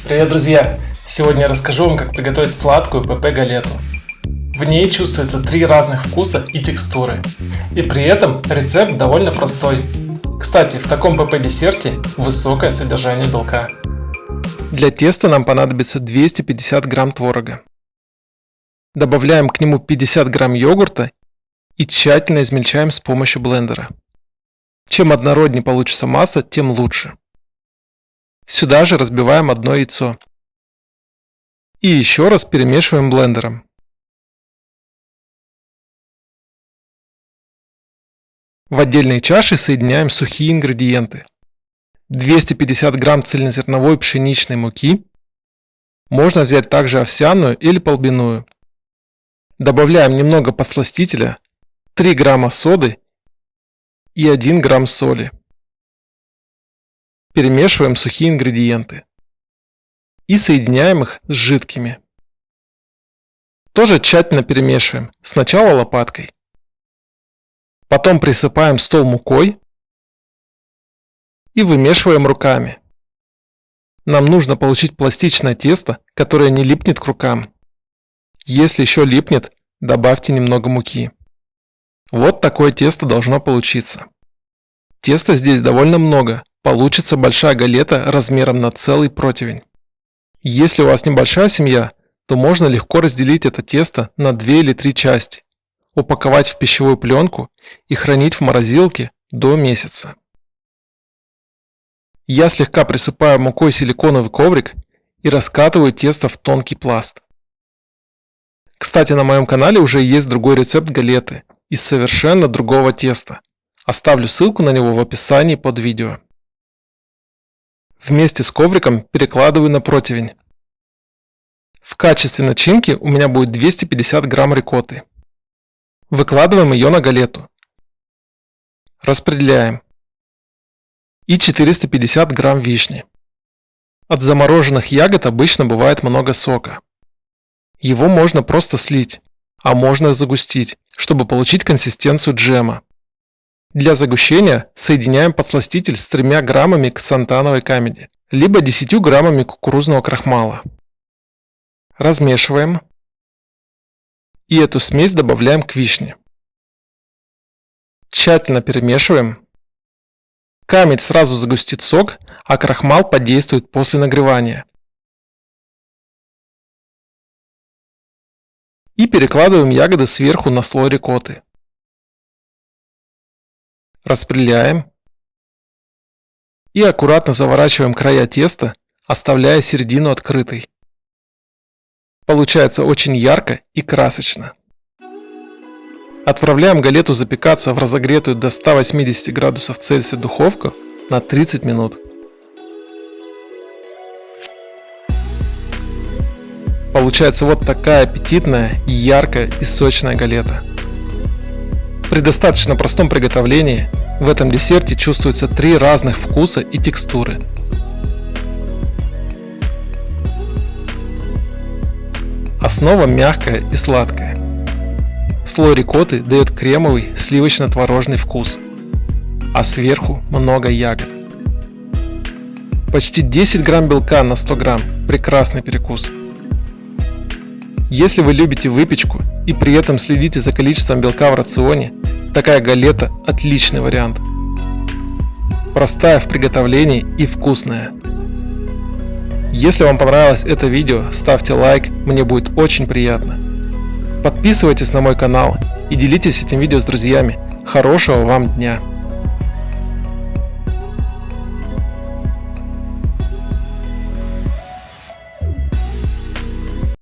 Привет, друзья! Сегодня я расскажу вам, как приготовить сладкую ПП-галету. В ней чувствуется 3 разных вкуса и текстуры. И при этом рецепт довольно простой. Кстати, в таком ПП-десерте высокое содержание белка. Для теста нам понадобится 250 грамм творога. Добавляем к нему 50 грамм йогурта и тщательно измельчаем с помощью блендера. Чем однороднее получится масса, тем лучше. Сюда же разбиваем одно яйцо. И еще раз перемешиваем блендером. В отдельной чаше соединяем сухие ингредиенты. 250 грамм цельнозерновой пшеничной муки. Можно взять также овсяную или полбяную. Добавляем немного подсластителя, 3 грамма соды и 1 грамм соли. Перемешиваем сухие ингредиенты и соединяем их с жидкими. Тоже тщательно перемешиваем, сначала лопаткой. Потом присыпаем стол мукой и вымешиваем руками. Нам нужно получить пластичное тесто, которое не липнет к рукам. Если еще липнет, добавьте немного муки. Вот такое тесто должно получиться. Теста здесь довольно много, получится большая галета размером на целый противень. Если у вас небольшая семья, то можно легко разделить это тесто на 2 или 3 части, упаковать в пищевую пленку и хранить в морозилке до месяца. Я слегка присыпаю мукой силиконовый коврик и раскатываю тесто в тонкий пласт. Кстати, на моем канале уже есть другой рецепт галеты из совершенно другого теста. Оставлю ссылку на него в описании под видео. Вместе с ковриком перекладываю на противень. В качестве начинки у меня будет 250 грамм рикотты. Выкладываем ее на галету. Распределяем. И 450 грамм вишни. От замороженных ягод обычно бывает много сока. Его можно просто слить, а можно загустить, чтобы получить консистенцию джема. Для загущения соединяем подсластитель с 3 граммами ксантановой камеди, либо 10 граммами кукурузного крахмала. Размешиваем. И эту смесь добавляем к вишне. Тщательно перемешиваем. Камедь сразу загустит сок, а крахмал подействует после нагревания. И перекладываем ягоды сверху на слой рикотты. Распределяем. И аккуратно заворачиваем края теста, оставляя середину открытой. Получается очень ярко и красочно. Отправляем галету запекаться в разогретую до 180 градусов Цельсия духовку на 30 минут. Получается вот такая аппетитная, яркая и сочная галета. При достаточно простом приготовлении в этом десерте чувствуется 3 разных вкуса и текстуры. Основа мягкая и сладкая. Слой рикотты дает кремовый сливочно-творожный вкус, а сверху много ягод. Почти 10 грамм белка на 100 грамм – прекрасный перекус. Если вы любите выпечку и при этом следите за количеством белка в рационе, такая галета – отличный вариант. Простая в приготовлении и вкусная. Если вам понравилось это видео, ставьте лайк, мне будет очень приятно. Подписывайтесь на мой канал и делитесь этим видео с друзьями. Хорошего вам дня!